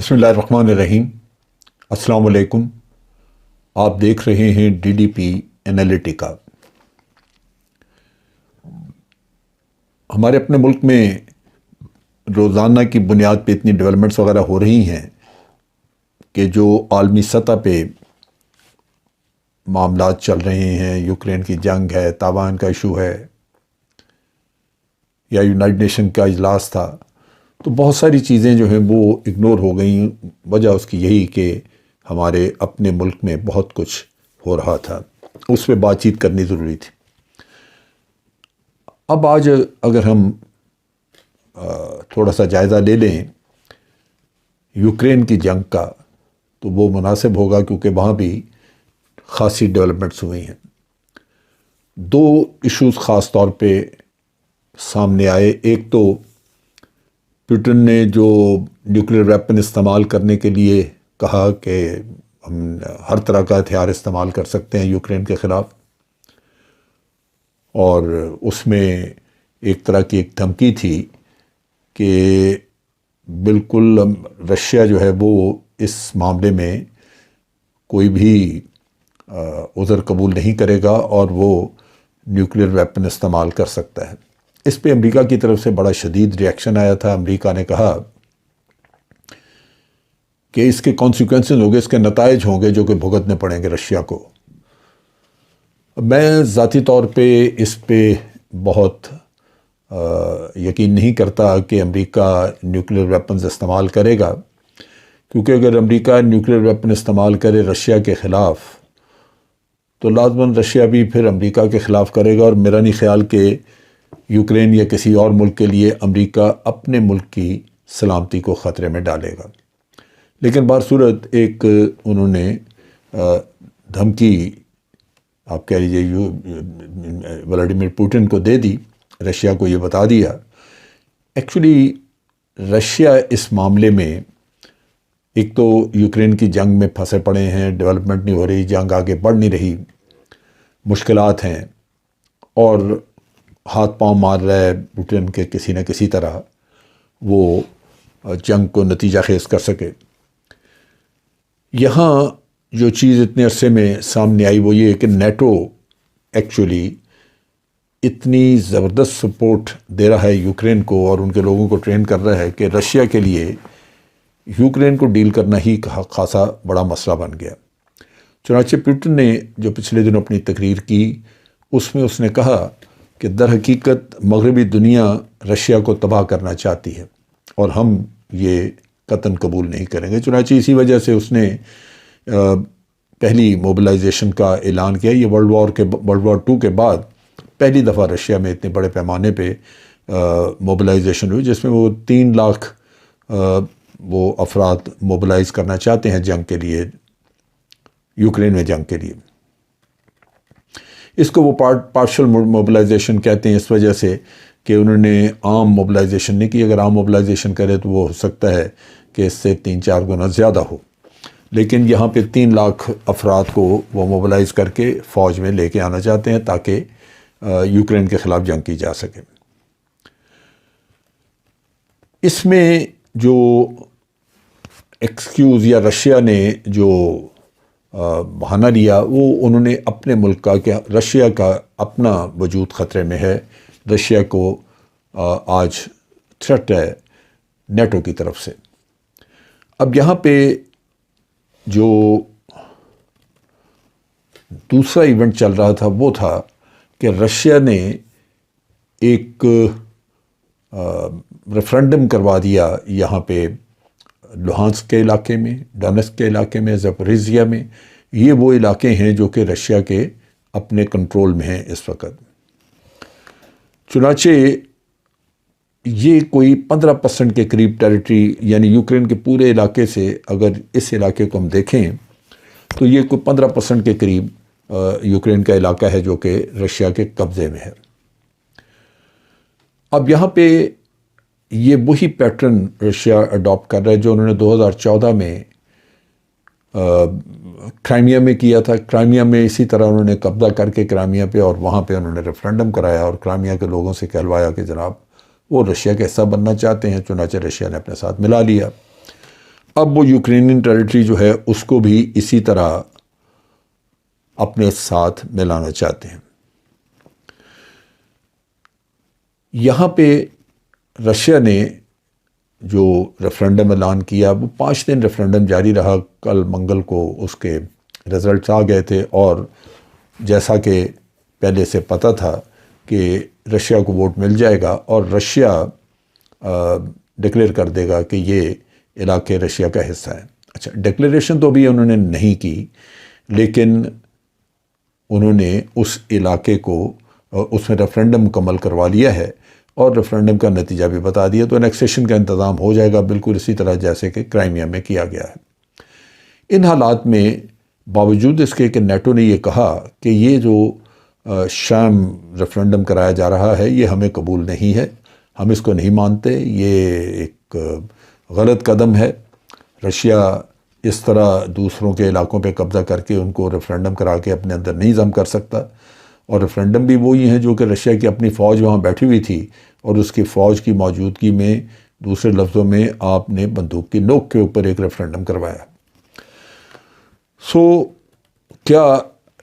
بسم اللہ الرحمن الرحیم۔ السلام علیکم۔ آپ دیکھ رہے ہیں ڈی ڈی پی انالیٹیکا۔ ہمارے اپنے ملک میں روزانہ کی بنیاد پہ اتنی ڈیولپمنٹس وغیرہ ہو رہی ہیں کہ جو عالمی سطح پہ معاملات چل رہے ہیں، یوکرین کی جنگ ہے، تائیوان کا ایشو ہے، یا یونائٹڈ نیشن کا اجلاس تھا، تو بہت ساری چیزیں جو ہیں وہ اگنور ہو گئیں۔ وجہ اس کی یہی کہ ہمارے اپنے ملک میں بہت کچھ ہو رہا تھا، اس پہ بات چیت کرنی ضروری تھی۔ اب آج اگر ہم تھوڑا سا جائزہ لے لیں یوکرین کی جنگ کا، تو وہ مناسب ہوگا، کیونکہ وہاں بھی خاصی ڈیولپمنٹس ہوئی ہیں۔ دو ایشوز خاص طور پہ سامنے آئے۔ ایک تو پوٹن نے جو نیوکلیر ویپن استعمال کرنے کے لیے کہا کہ ہم ہر طرح کا ہتھیار استعمال کر سکتے ہیں یوکرین کے خلاف، اور اس میں ایک طرح کی ایک دھمکی تھی کہ بالکل رشیا جو ہے وہ اس معاملے میں کوئی بھی عذر قبول نہیں کرے گا اور وہ نیوکلیر ویپن استعمال کر سکتا ہے۔ اس پہ امریکہ کی طرف سے بڑا شدید ری ایکشن آیا تھا۔ امریکہ نے کہا کہ اس کے کانسیکوینسز ہوں گے، اس کے نتائج ہوں گے جو کہ بھگتنے پڑیں گے رشیا کو۔ میں ذاتی طور پہ اس پہ بہت یقین نہیں کرتا کہ امریکہ نیوکلیر ویپنز استعمال کرے گا، کیونکہ اگر امریکہ نیوکلیر ویپن استعمال کرے رشیا کے خلاف تو لازماً رشیا بھی پھر امریکہ کے خلاف کرے گا، اور میرا نہیں خیال کہ یوکرین یا کسی اور ملک کے لیے امریکہ اپنے ملک کی سلامتی کو خطرے میں ڈالے گا۔ لیکن بہرصورت ایک انہوں نے دھمکی آپ کہہ لیجیے ولادیمیر پوٹن کو دے دی، رشیا کو یہ بتا دیا۔ ایکچولی رشیا اس معاملے میں ایک تو یوکرین کی جنگ میں پھنسے پڑے ہیں، ڈیولپمنٹ نہیں ہو رہی، جنگ آگے بڑھ نہیں رہی، مشکلات ہیں، اور ہاتھ پاؤں مار رہا ہے پوٹن کے کسی نہ کسی طرح وہ جنگ کو نتیجہ خیز کر سکے۔ یہاں جو چیز اتنے عرصے میں سامنے آئی وہ یہ کہ نیٹو ایکچولی اتنی زبردست سپورٹ دے رہا ہے یوکرین کو اور ان کے لوگوں کو ٹرین کر رہا ہے کہ رشیا کے لیے یوکرین کو ڈیل کرنا ہی خاصا بڑا مسئلہ بن گیا۔ چنانچہ پوٹن نے جو پچھلے دنوں اپنی تقریر کی اس میں اس نے کہا کہ در حقیقت مغربی دنیا رشیا کو تباہ کرنا چاہتی ہے اور ہم یہ قطعاً قبول نہیں کریں گے۔ چنانچہ اسی وجہ سے اس نے پہلی موبلائزیشن کا اعلان کیا۔ یہ ورلڈ وار 2 کے بعد پہلی دفعہ رشیا میں اتنے بڑے پیمانے پہ موبلائزیشن ہوئی، جس میں وہ 3 لاکھ وہ افراد موبلائز کرنا چاہتے ہیں جنگ کے لیے، یوکرین میں جنگ کے لیے۔ اس کو وہ پارشل موبلائزیشن کہتے ہیں، اس وجہ سے کہ انہوں نے عام موبلائزیشن نہیں کی۔ اگر عام موبلائزیشن کرے تو وہ ہو سکتا ہے کہ اس سے 3-4 گنا زیادہ ہو، لیکن یہاں پہ 3 لاکھ افراد کو وہ موبلائز کر کے فوج میں لے کے آنا چاہتے ہیں تاکہ یوکرین کے خلاف جنگ کی جا سکے۔ اس میں جو ایکسکیوز یا رشیا نے جو بہانہ لیا وہ انہوں نے اپنے ملک کا کہ رشیا کا اپنا وجود خطرے میں ہے، رشیا کو آج تھریٹ ہے نیٹو کی طرف سے۔ اب یہاں پہ جو دوسرا ایونٹ چل رہا تھا وہ تھا کہ رشیا نے ایک ریفرنڈم کروا دیا یہاں پہ لوہانسک کے علاقے میں، ڈونیٹسک کے علاقے میں، زپوریزیا میں۔ یہ وہ علاقے ہیں جو کہ رشیا کے اپنے کنٹرول میں ہیں اس وقت۔ چنانچہ یہ کوئی 15% کے قریب ٹیریٹری، یعنی یوکرین کے پورے علاقے سے اگر اس علاقے کو ہم دیکھیں تو یہ کوئی 15% کے قریب یوکرین کا علاقہ ہے جو کہ رشیا کے قبضے میں ہے۔ اب یہاں پہ یہ وہی پیٹرن رشیا اڈاپٹ کر رہا ہے جو انہوں نے 2014 میں کرائمیا میں کیا تھا۔ کرائمیا میں اسی طرح انہوں نے قبضہ کر کے کرائمیا پہ، اور وہاں پہ انہوں نے ریفرنڈم کرایا اور کرائمیا کے لوگوں سے کہلوایا کہ جناب وہ رشیا کا حصہ بننا چاہتے ہیں، چنانچہ رشیا نے اپنے ساتھ ملا لیا۔ اب وہ یوکرینین ٹیریٹری جو ہے اس کو بھی اسی طرح اپنے ساتھ ملانا چاہتے ہیں۔ یہاں پہ رشیا نے جو ریفرنڈم اعلان کیا وہ 5 دن ریفرنڈم جاری رہا۔ کل منگل کو اس کے رزلٹس آ گئے تھے، اور جیسا کہ پہلے سے پتہ تھا کہ رشیا کو ووٹ مل جائے گا اور رشیا ڈکلیئر کر دے گا کہ یہ علاقے رشیا کا حصہ ہے۔ اچھا، ڈکلیریشن تو ابھی انہوں نے نہیں کی، لیکن انہوں نے اس علاقے کو اس میں ریفرنڈم مکمل کروا لیا ہے اور ریفرنڈم کا نتیجہ بھی بتا دیا، تو انیکسیشن کا انتظام ہو جائے گا بالکل اسی طرح جیسے کہ کرائمیا میں کیا گیا ہے۔ ان حالات میں باوجود اس کے کہ نیٹو نے یہ کہا کہ یہ جو شام ریفرنڈم کرایا جا رہا ہے یہ ہمیں قبول نہیں ہے، ہم اس کو نہیں مانتے، یہ ایک غلط قدم ہے، رشیا اس طرح دوسروں کے علاقوں پہ قبضہ کر کے ان کو ریفرنڈم کرا کے اپنے اندر نہیں ضم کر سکتا، اور ریفرنڈم بھی وہی ہیں جو کہ رشیا کی اپنی فوج وہاں بیٹھی ہوئی تھی اور اس کی فوج کی موجودگی میں، دوسرے لفظوں میں آپ نے بندوق کی نوک کے اوپر ایک ریفرنڈم کروایا۔ کیا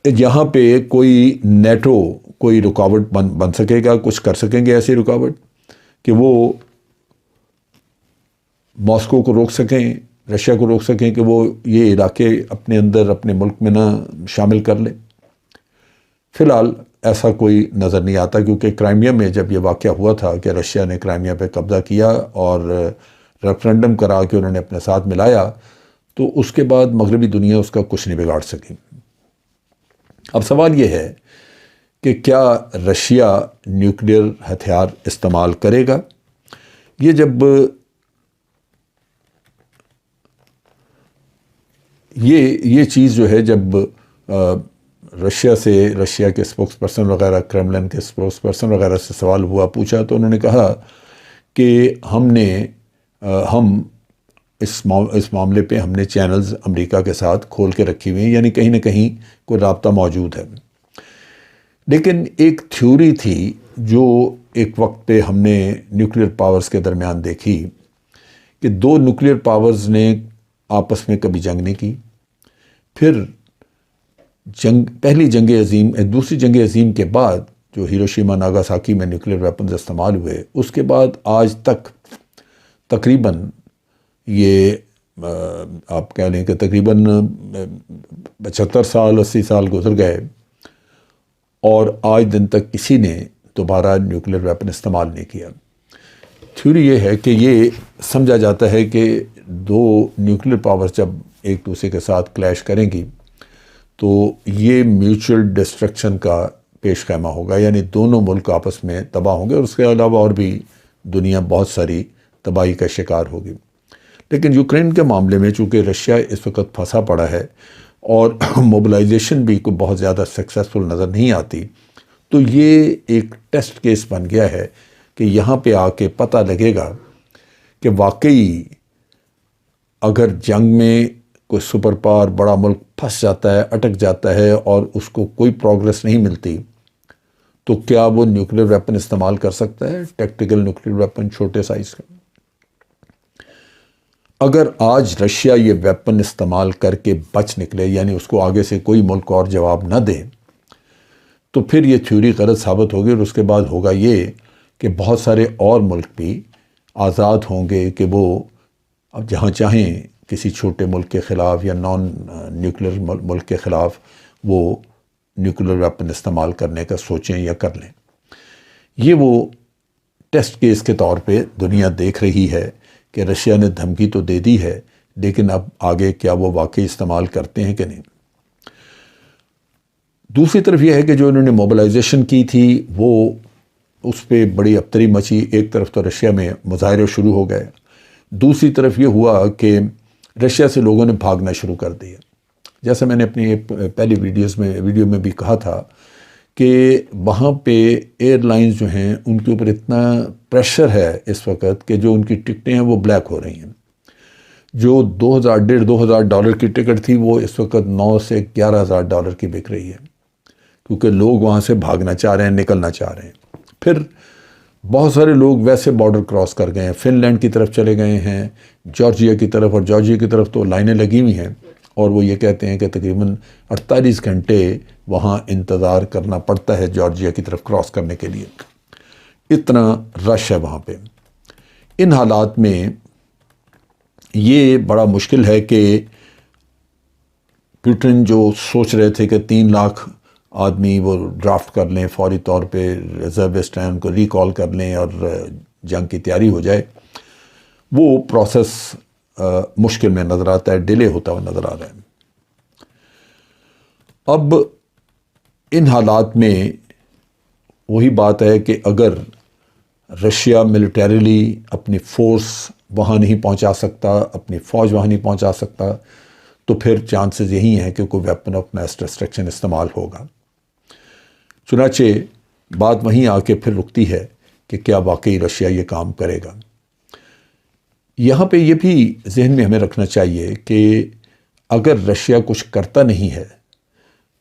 یہاں پہ کوئی نیٹو کوئی رکاوٹ بن سکے گا، کچھ کر سکیں گے ایسی رکاوٹ کہ وہ ماسکو کو روک سکیں، رشیا کو روک سکیں کہ وہ یہ علاقے اپنے اندر اپنے ملک میں نہ شامل کر لیں؟ فی الحال ایسا کوئی نظر نہیں آتا، کیونکہ کرائمیا میں جب یہ واقعہ ہوا تھا کہ رشیا نے کرائمیا پہ قبضہ کیا اور ریفرنڈم کرا کے انہوں نے اپنے ساتھ ملایا، تو اس کے بعد مغربی دنیا اس کا کچھ نہیں بگاڑ سکی۔ اب سوال یہ ہے کہ کیا رشیا نیوکلیئر ہتھیار استعمال کرے گا؟ یہ جب یہ چیز جو ہے جب رشیا کے اسپوکس پرسن وغیرہ، کرملن کے اسپوکس پرسن وغیرہ سے سوال ہوا، پوچھا، تو انہوں نے کہا کہ ہم اس معاملے پہ ہم نے چینلز امریکہ کے ساتھ کھول کے رکھی ہوئی ہیں، یعنی کہیں نہ کہیں کوئی رابطہ موجود ہے۔ لیکن ایک تھیوری تھی جو ایک وقت پہ ہم نے نیوکلیئر پاورز کے درمیان دیکھی کہ 2 نیوکلیئر پاورز نے آپس میں کبھی جنگ نہیں کی، پھر پہلی جنگ عظیم، دوسری جنگ عظیم کے بعد جو ہیروشیما ناگاساکی میں نیوکلیئر ویپنز استعمال ہوئے، اس کے بعد آج تک تقریباً یہ آپ کہہ لیں کہ تقریباً 75 سال 80 سال گزر گئے، اور آج دن تک کسی نے دوبارہ نیوکلیئر ویپن استعمال نہیں کیا۔ تھیوری یہ ہے کہ یہ سمجھا جاتا ہے کہ 2 نیوکلیئر پاورز جب ایک دوسرے کے ساتھ کلیش کریں گی تو یہ میوچل ڈسٹرکشن کا پیش خیمہ ہوگا، یعنی دونوں ملک آپس میں تباہ ہوں گے، اور اس کے علاوہ اور بھی دنیا بہت ساری تباہی کا شکار ہوگی۔ لیکن یوکرین کے معاملے میں چونکہ رشیا اس وقت پھنسا پڑا ہے اور موبلائزیشن بھی کوئی بہت زیادہ سکسیسفل نظر نہیں آتی، تو یہ ایک ٹیسٹ کیس بن گیا ہے کہ یہاں پہ آ کے پتہ لگے گا کہ واقعی اگر جنگ میں کوئی سپر پاور بڑا ملک پھنس جاتا ہے، اٹک جاتا ہے اور اس کو کوئی پروگریس نہیں ملتی، تو کیا وہ نیوکلیئر ویپن استعمال کر سکتا ہے، ٹیکٹیکل نیوکلیئر ویپن چھوٹے سائز کا؟ اگر آج رشیا یہ ویپن استعمال کر کے بچ نکلے، یعنی اس کو آگے سے کوئی ملک اور جواب نہ دے، تو پھر یہ تھیوری غلط ثابت ہوگی، اور اس کے بعد ہوگا یہ کہ بہت سارے اور ملک بھی آزاد ہوں گے کہ وہ اب جہاں چاہیں کسی چھوٹے ملک کے خلاف یا نان نیوکلیئر ملک کے خلاف وہ نیوکلیئر ویپن استعمال کرنے کا سوچیں یا کر لیں۔ یہ وہ ٹیسٹ کیس کے طور پہ دنیا دیکھ رہی ہے کہ رشیا نے دھمکی تو دے دی ہے، لیکن اب آگے کیا وہ واقعی استعمال کرتے ہیں کہ نہیں۔ دوسری طرف یہ ہے کہ جو انہوں نے موبلائزیشن کی تھی وہ اس پہ بڑی ابتری مچی، ایک طرف تو رشیا میں مظاہرے شروع ہو گئے، دوسری طرف یہ ہوا کہ رشیا سے لوگوں نے بھاگنا شروع کر دیا۔ جیسا میں نے اپنی پہلی ویڈیو میں بھی کہا تھا کہ وہاں پہ ایئر لائنز جو ہیں ان کے اوپر اتنا پریشر ہے اس وقت کہ جو ان کی ٹکٹیں ہیں وہ بلیک ہو رہی ہیں۔ جو $2,000 کی ٹکٹ تھی وہ اس وقت $9,000 سے $11,000 کی بک رہی ہے، کیونکہ لوگ وہاں سے بھاگنا چاہ رہے ہیں، نکلنا چاہ رہے ہیں۔ پھر بہت سارے لوگ ویسے بارڈر کراس کر گئے ہیں، فن لینڈ کی طرف چلے گئے ہیں، جارجیا کی طرف، اور جارجیا کی طرف تو لائنیں لگی ہوئی ہیں، اور وہ یہ کہتے ہیں کہ تقریباً 48 گھنٹے وہاں انتظار کرنا پڑتا ہے جارجیا کی طرف کراس کرنے کے لیے، اتنا رش ہے وہاں پہ۔ ان حالات میں یہ بڑا مشکل ہے کہ پوٹن جو سوچ رہے تھے کہ 3 لاکھ آدمی وہ ڈرافٹ کر لیں فوری طور پہ، ریزروسٹ ہیں ان کو ریکال کر لیں اور جنگ کی تیاری ہو جائے، وہ پروسیس مشکل میں نظر آتا ہے، ڈیلے ہوتا ہوا نظر آ رہا ہے۔ اب ان حالات میں وہی بات ہے کہ اگر رشیا ملیٹریلی اپنی فورس وہاں نہیں پہنچا سکتا، اپنی فوج وہاں نہیں پہنچا سکتا، تو پھر چانسز یہی ہیں کہ کوئی ویپن آف میس ڈسٹرکشن استعمال ہوگا۔ چنانچہ بات وہیں آ کے پھر رکتی ہے کہ کیا واقعی رشیا یہ کام کرے گا۔ یہاں پہ یہ بھی ذہن میں ہمیں رکھنا چاہیے کہ اگر رشیا کچھ کرتا نہیں ہے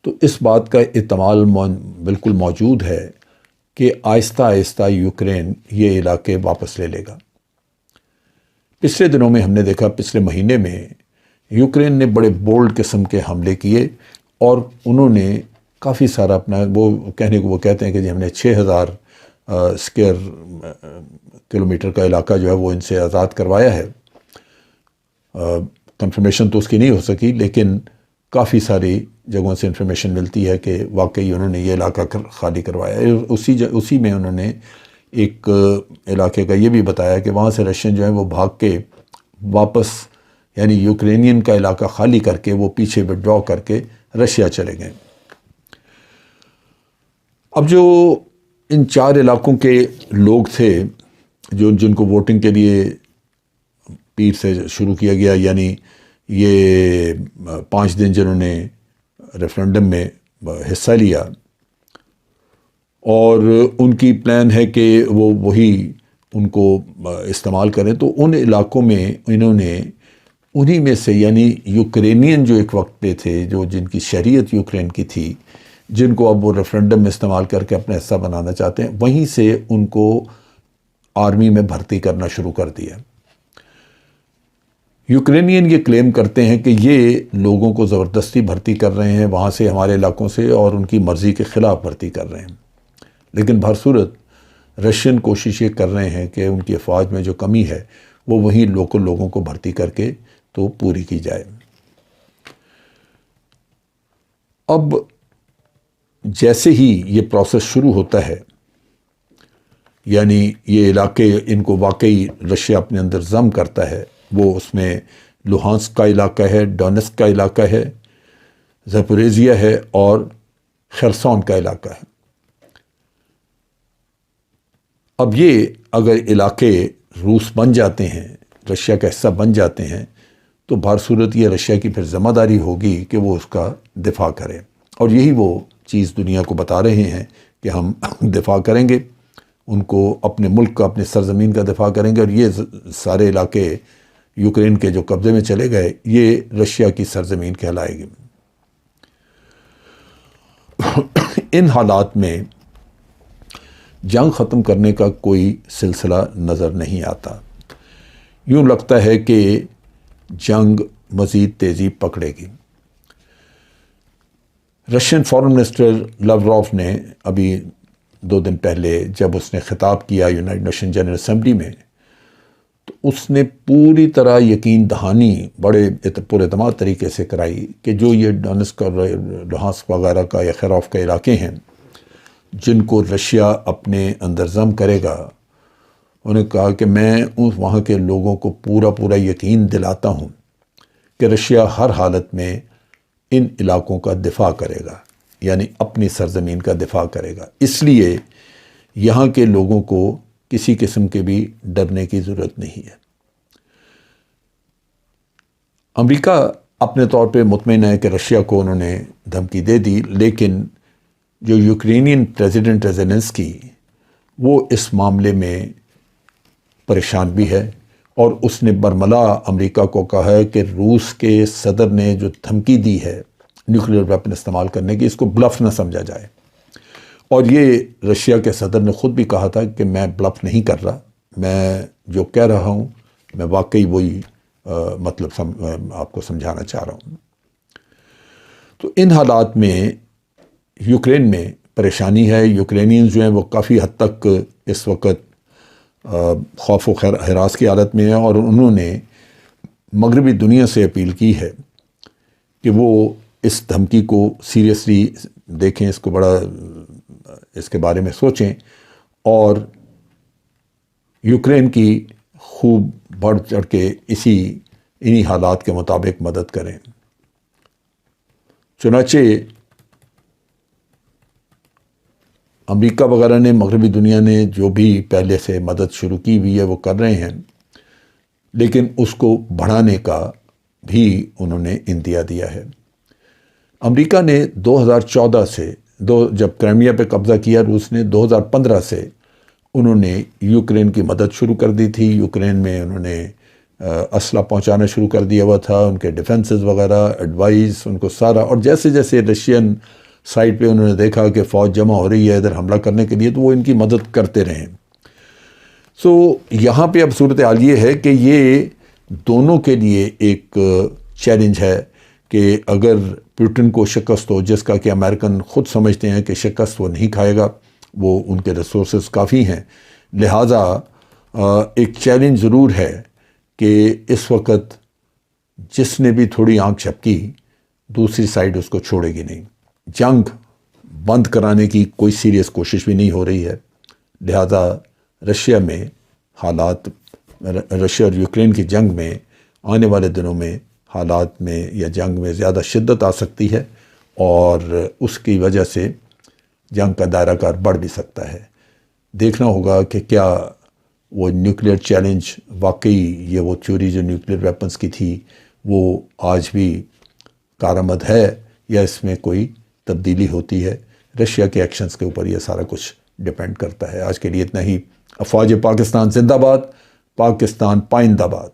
تو اس بات کا احتمال بالکل موجود ہے کہ آہستہ آہستہ یوکرین یہ علاقے واپس لے لے گا۔ پچھلے دنوں میں ہم نے دیکھا، پچھلے مہینے میں یوکرین نے بڑے بولڈ قسم کے حملے کیے، اور انہوں نے کافی سارا اپنا وہ کہتے ہیں کہ جی ہم نے 6000 اسکوائر کلومیٹر کا علاقہ جو ہے وہ ان سے آزاد کروایا ہے۔ کنفرمیشن تو اس کی نہیں ہو سکی، لیکن کافی ساری جگہوں سے انفارمیشن ملتی ہے کہ واقعی انہوں نے یہ علاقہ خالی کروایا ہے۔ اسی میں انہوں نے ایک علاقے کا یہ بھی بتایا کہ وہاں سے رشین جو ہیں وہ بھاگ کے واپس، یعنی یوکرینین کا علاقہ خالی کر کے وہ پیچھے وڈرا کر کے رشیا چلے گئے۔ اب جو ان 4 علاقوں کے لوگ تھے جن کو ووٹنگ کے لیے پیر سے شروع کیا گیا، یعنی یہ 5 دن جنہوں نے ریفرنڈم میں حصہ لیا، اور ان کی پلان ہے کہ وہ وہی ان کو استعمال کریں، تو ان علاقوں میں انہوں نے انہی میں سے، یعنی یوکرینین جو ایک وقت پہ تھے، جن کی شہریت یوکرین کی تھی، جن کو اب وہ ریفرنڈم میں استعمال کر کے اپنا حصہ بنانا چاہتے ہیں، وہیں سے ان کو آرمی میں بھرتی کرنا شروع کر دیا۔ یوکرینین یہ کلیم کرتے ہیں کہ یہ لوگوں کو زبردستی بھرتی کر رہے ہیں وہاں سے، ہمارے علاقوں سے، اور ان کی مرضی کے خلاف بھرتی کر رہے ہیں، لیکن بہرصورت رشین کوشش یہ کر رہے ہیں کہ ان کی افواج میں جو کمی ہے وہ وہیں لوکل لوگوں کو بھرتی کر کے تو پوری کی جائے۔ اب جیسے ہی یہ پروسیس شروع ہوتا ہے، یعنی یہ علاقے ان کو واقعی رشیا اپنے اندر ضم کرتا ہے، وہ اس میں لوہانسک کا علاقہ ہے، ڈونیٹسک کا علاقہ ہے، زپوریزیا ہے، اور خرسون کا علاقہ ہے۔ اب یہ اگر علاقے روس بن جاتے ہیں، رشیا کا حصہ بن جاتے ہیں، تو بہرصورت یہ رشیا کی پھر ذمہ داری ہوگی کہ وہ اس کا دفاع کرے، اور یہی وہ چیز دنیا کو بتا رہے ہیں کہ ہم دفاع کریں گے، ان کو اپنے ملک کا، اپنے سرزمین کا دفاع کریں گے، اور یہ سارے علاقے یوکرین کے جو قبضے میں چلے گئے یہ رشیا کی سرزمین کہلائے گی۔ ان حالات میں جنگ ختم کرنے کا کوئی سلسلہ نظر نہیں آتا، یوں لگتا ہے کہ جنگ مزید تیزی پکڑے گی۔ رشین فارن منسٹر لاوروف نے ابھی 2 دن پہلے جب اس نے خطاب کیا یونائٹڈ نیشن جنرل اسمبلی میں، تو اس نے پوری طرح یقین دہانی بڑے پر اعتماد طریقے سے کرائی کہ جو یہ ڈونیٹسک اور لوہانسک وغیرہ کا یا خیروف کے علاقے ہیں جن کو رشیا اپنے اندر ضم کرے گا، انہوں نے کہا کہ میں وہاں کے لوگوں کو پورا یقین دلاتا ہوں کہ رشیا ہر حالت میں ان علاقوں کا دفاع کرے گا، یعنی اپنی سرزمین کا دفاع کرے گا، اس لیے یہاں کے لوگوں کو کسی قسم کے بھی ڈرنے کی ضرورت نہیں ہے۔ امریکہ اپنے طور پہ مطمئن ہے کہ رشیا کو انہوں نے دھمکی دے دی، لیکن جو یوکرینین پریزیڈنٹ زیلنسکی وہ اس معاملے میں پریشان بھی ہے، اور اس نے برملا امریکہ کو کہا ہے کہ روس کے صدر نے جو دھمکی دی ہے نیوکلیئر ویپن استعمال کرنے کی، اس کو بلف نہ سمجھا جائے، اور یہ رشیا کے صدر نے خود بھی کہا تھا کہ میں بلف نہیں کر رہا، میں جو کہہ رہا ہوں میں واقعی وہی مطلب آپ کو سمجھانا چاہ رہا ہوں۔ تو ان حالات میں یوکرین میں پریشانی ہے، یوکرینینز جو ہیں وہ کافی حد تک اس وقت خوف و ہراس کی حالت میں ہیں، اور انہوں نے مغربی دنیا سے اپیل کی ہے کہ وہ اس دھمکی کو سیریسلی دیکھیں، اس کو بڑا اس کے بارے میں سوچیں، اور یوکرین کی خوب بڑھ چڑھ کے انہی حالات کے مطابق مدد کریں۔ چنانچہ امریکہ وغیرہ نے، مغربی دنیا نے جو بھی پہلے سے مدد شروع کی ہوئی ہے وہ کر رہے ہیں، لیکن اس کو بڑھانے کا بھی انہوں نے اندیا دیا ہے۔ امریکہ نے 2014 سے جب کرائمیا پہ قبضہ کیا روس نے، 2015 سے انہوں نے یوکرین کی مدد شروع کر دی تھی۔ یوکرین میں انہوں نے اسلحہ پہنچانا شروع کر دیا ہوا تھا، ان کے ڈیفنسز وغیرہ، ایڈوائز، ان کو سارا، اور جیسے جیسے رشین سائٹ پہ انہوں نے دیکھا کہ فوج جمع ہو رہی ہے ادھر حملہ کرنے کے لیے، تو وہ ان کی مدد کرتے رہے۔ یہاں پہ اب صورتحال یہ ہے کہ یہ دونوں کے لیے ایک چیلنج ہے کہ اگر پوٹن کو شکست ہو، جس کا کہ امریکن خود سمجھتے ہیں کہ شکست وہ نہیں کھائے گا، وہ ان کے ریسورسز کافی ہیں، لہٰذا ایک چیلنج ضرور ہے کہ اس وقت جس نے بھی تھوڑی آنکھ جھپکی دوسری سائڈ اس کو چھوڑے گی نہیں۔ جنگ بند کرانے کی کوئی سیریس کوشش بھی نہیں ہو رہی ہے، لہذا رشیا میں حالات، رشیا اور یوکرین کی جنگ میں آنے والے دنوں میں حالات میں یا جنگ میں زیادہ شدت آ سکتی ہے، اور اس کی وجہ سے جنگ کا دائرہ کار بڑھ بھی سکتا ہے۔ دیکھنا ہوگا کہ کیا وہ نیوکلیر چیلنج واقعی، یہ وہ تھیوری جو نیوکلیر ویپنز کی تھی، وہ آج بھی کارآمد ہے یا اس میں کوئی تبدیلی ہوتی ہے۔ رشیا کے ایکشنز کے اوپر یہ سارا کچھ ڈیپینڈ کرتا ہے۔ آج کے لیے اتنا ہی۔ افواج پاکستان زندہ باد، پاکستان پائندہ باد۔